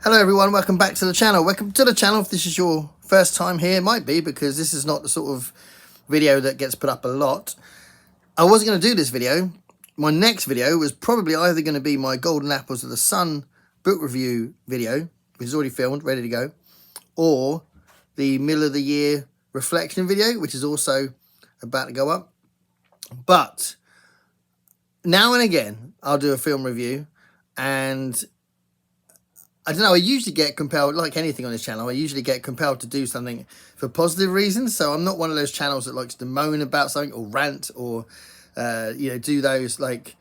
Hello everyone, welcome back to the channel. Welcome to the channel if this is your first time here. It might be because this is not the sort of video that gets put up a lot. I wasn't going to do this video. My next video was probably either going to be my Golden Apples of the Sun book review video, which is already filmed, ready to go, or the middle of the year reflection video, which is also about to go up. But now and again, I'll do a film review, and I don't know, I usually get compelled, like anything on this channel, I usually get compelled to do something for positive reasons. So I'm not one of those channels that likes to moan about something or rant or, do those like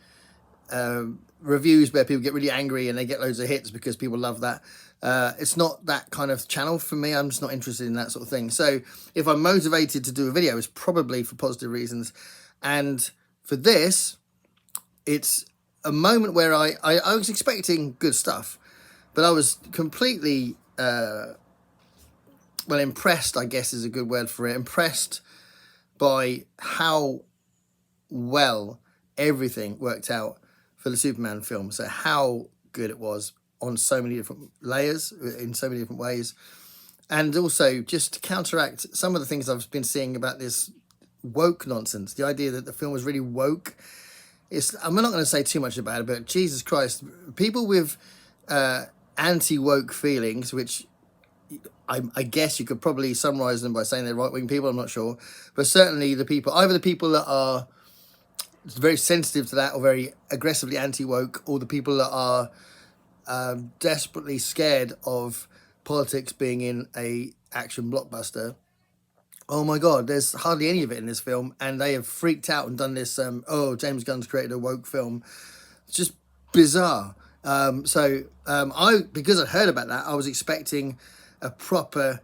reviews where people get really angry and they get loads of hits because people love that. It's not that kind of channel for me. I'm just not interested in that sort of thing. So if I'm motivated to do a video, it's probably for positive reasons. And for this, it's a moment where I was expecting good stuff. But I was completely, impressed, I guess is a good word for it. Impressed by how well everything worked out for the Superman film. So how good it was on so many different layers, in so many different ways. And also just to counteract some of the things I've been seeing about this woke nonsense. The idea that the film was really woke. I'm not going to say too much about it, but Jesus Christ, people with anti-woke feelings, which I guess you could probably summarize them by saying they're right-wing people, I'm not sure, but certainly the people, either the people that are very sensitive to that or very aggressively anti-woke, or the people that are desperately scared of politics being in a action blockbuster. Oh my God, there's hardly any of it in this film, and they have freaked out and done this, James Gunn's created a woke film. It's just bizarre. Because I heard about that, I was expecting a proper,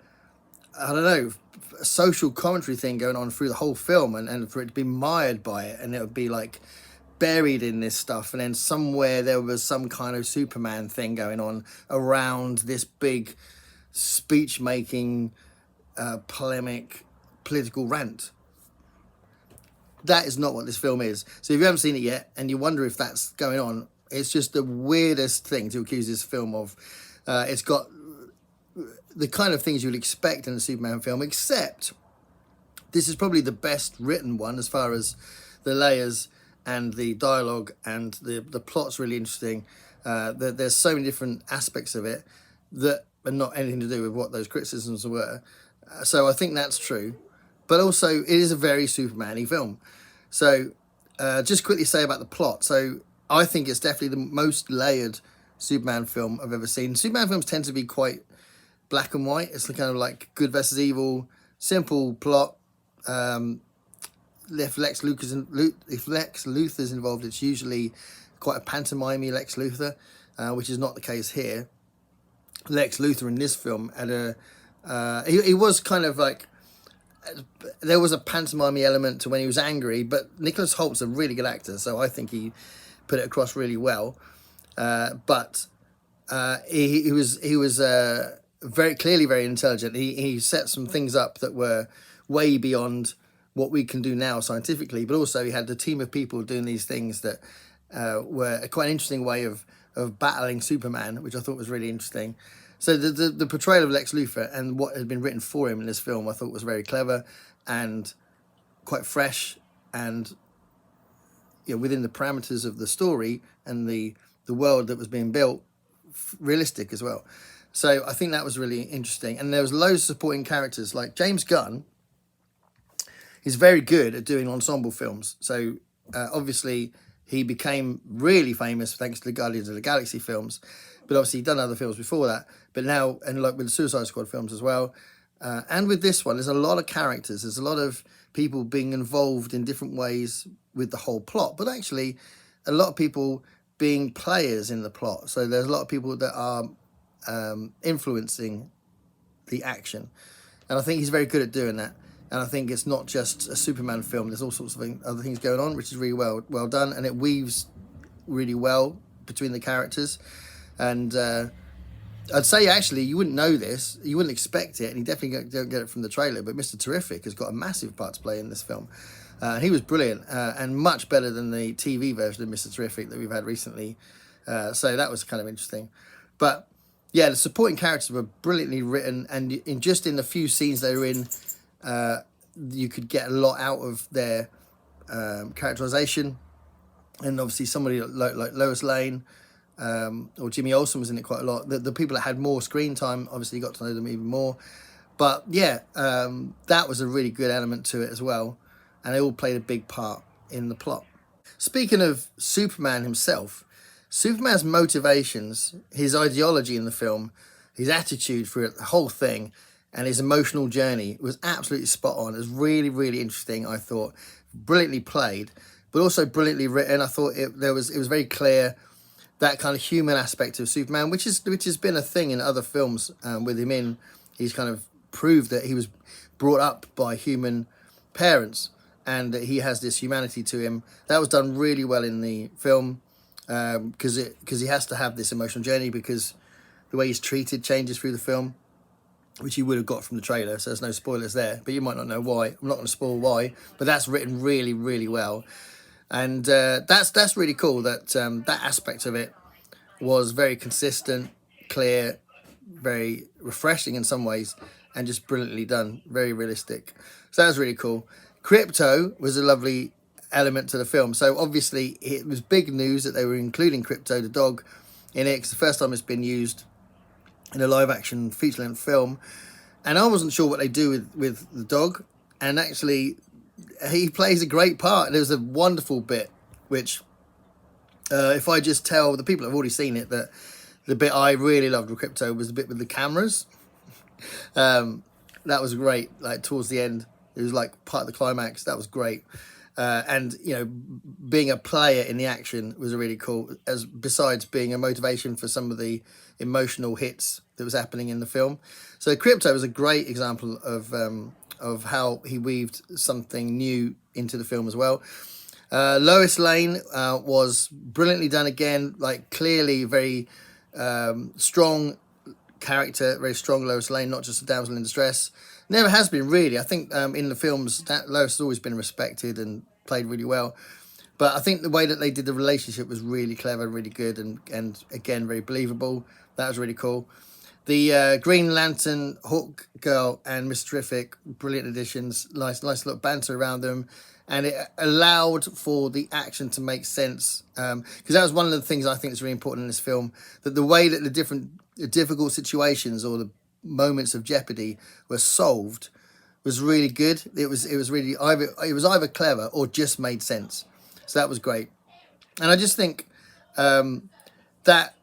I don't know, social commentary thing going on through the whole film, and for it to be mired by it, and it would be like buried in this stuff, and then somewhere there was some kind of Superman thing going on around this big speech-making, polemic, political rant. That is not what this film is. So if you haven't seen it yet, and you wonder if that's going on, it's just the weirdest thing to accuse this film of. It's got the kind of things you would expect in a Superman film, except this is probably the best written one as far as the layers and the dialogue, and the plot's really interesting. There's so many different aspects of it that are not anything to do with what those criticisms were. So I think that's true. But also, it is a very Superman-y film. So just quickly say about the plot. So I think it's definitely the most layered Superman film I've ever seen. Superman films tend to be quite black and white. It's kind of like good versus evil, simple plot. If Lex Luthor's involved, it's usually quite a pantomime-y Lex Luthor, which is not the case here. Lex Luthor in this film had he was kind of like, there was a pantomime element to when he was angry, but Nicholas Holt's a really good actor, so I think he put it across really well. But he was very clearly very intelligent. He set some things up that were way beyond what we can do now scientifically, but also he had the team of people doing these things that were a quite interesting way of battling Superman, which I thought was really interesting. So the portrayal of Lex Luthor and what had been written for him in this film, I thought was very clever and quite fresh, and within the parameters of the story and the world that was being built, realistic as well. So I think that was really interesting. And there was loads of supporting characters, like James Gunn. He's very good at doing ensemble films. So obviously he became really famous thanks to the Guardians of the Galaxy films, but obviously he'd done other films before that. But now, and like with the Suicide Squad films as well, and with this one, there's a lot of characters. There's a lot of people being involved in different ways with the whole plot, but actually a lot of people being players in the plot. So there's a lot of people that are influencing the action, and I think he's very good at doing that. And I think it's not just a Superman film. There's all sorts of other things going on, which is really well done, and it weaves really well between the characters. And I'd say actually you wouldn't know this, you wouldn't expect it, and you definitely don't get it from the trailer, but Mr. Terrific has got a massive part to play in this film. He was brilliant, and much better than the TV version of Mr. Terrific that we've had recently. So that was kind of interesting. But yeah, the supporting characters were brilliantly written, and in the few scenes they were in, you could get a lot out of their characterization. And obviously somebody like Lois Lane, or Jimmy Olsen was in it quite a lot. The people that had more screen time obviously got to know them even more. But yeah, that was a really good element to it as well, and they all played a big part in the plot. Speaking of Superman himself, Superman's motivations, his ideology in the film, his attitude for the whole thing, and his emotional journey was absolutely spot on. It was really, really interesting, I thought. Brilliantly played, but also brilliantly written. I thought it was very clear, that kind of human aspect of Superman, which has been a thing in other films with him in. He's kind of proved that he was brought up by human parents and that he has this humanity to him. That was done really well in the film, because he has to have this emotional journey, because the way he's treated changes through the film, which you would have got from the trailer, so there's no spoilers there, but you might not know why. I'm not going to spoil why, but that's written really, really well. And that's really cool, that that aspect of it was very consistent, clear, very refreshing in some ways, and just brilliantly done, very realistic. So that was really cool. Crypto was a lovely element to the film. So obviously it was big news that they were including Crypto the dog in it, because the first time it's been used in a live action feature length film, and I wasn't sure what they do with the dog, and actually he plays a great part. There's a wonderful bit which, if I just tell the people that have already seen it, that the bit I really loved with Crypto was the bit with the cameras. That was great. Like towards the end, it was like part of the climax. That was great. And you know, being a player in the action was really cool, as besides being a motivation for some of the emotional hits that was happening in the film. So Crypto was a great example of how he weaved something new into the film as well. Lois Lane was brilliantly done again, like clearly very strong character, very strong Lois Lane, not just a damsel in distress. Never has been, really. I think in the films that Lois has always been respected and played really well. But I think the way that they did the relationship was really clever, really good, and again, very believable. That was really cool. The Green Lantern, Hawk Girl, and Miss Terrific, brilliant additions. Nice little banter around them. And it allowed for the action to make sense. Because that was one of the things I think is really important in this film, that the way that the difficult situations or the moments of jeopardy were solved was really good. It was really either clever or just made sense. So that was great. And I just think that's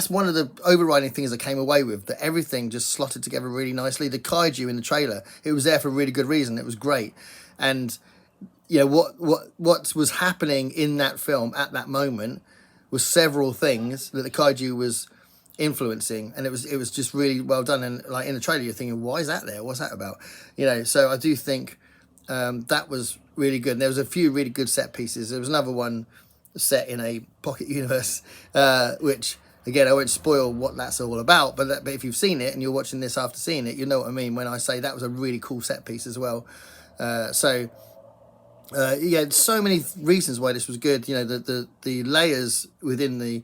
one of the overriding things I came away with, that everything just slotted together really nicely. The kaiju in the trailer, it was there for a really good reason. It was great. And you know what was happening in that film at that moment was several things that the kaiju was influencing, and it was just really well done. And like in the trailer, you're thinking, why is that there? What's that about? You know, so I do think that was really good. And there was a few really good set pieces. There was another one set in a pocket universe, which again I won't spoil what that's all about. But if you've seen it and you're watching this after seeing it, you know what I mean when I say that was a really cool set piece as well. Yeah, so many reasons why this was good. You know, the layers within the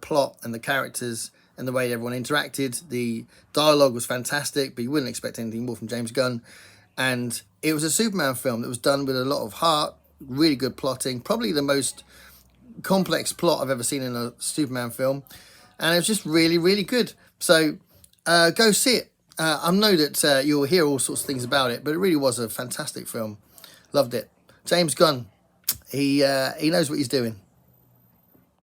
plot and the characters and the way everyone interacted. The dialogue was fantastic, but you wouldn't expect anything more from James Gunn. And it was a Superman film that was done with a lot of heart, really good plotting, probably the most complex plot I've ever seen in a Superman film. And it was just really, really good. So go see it. I know that you'll hear all sorts of things about it, but it really was a fantastic film. Loved it. James Gunn, he knows what he's doing.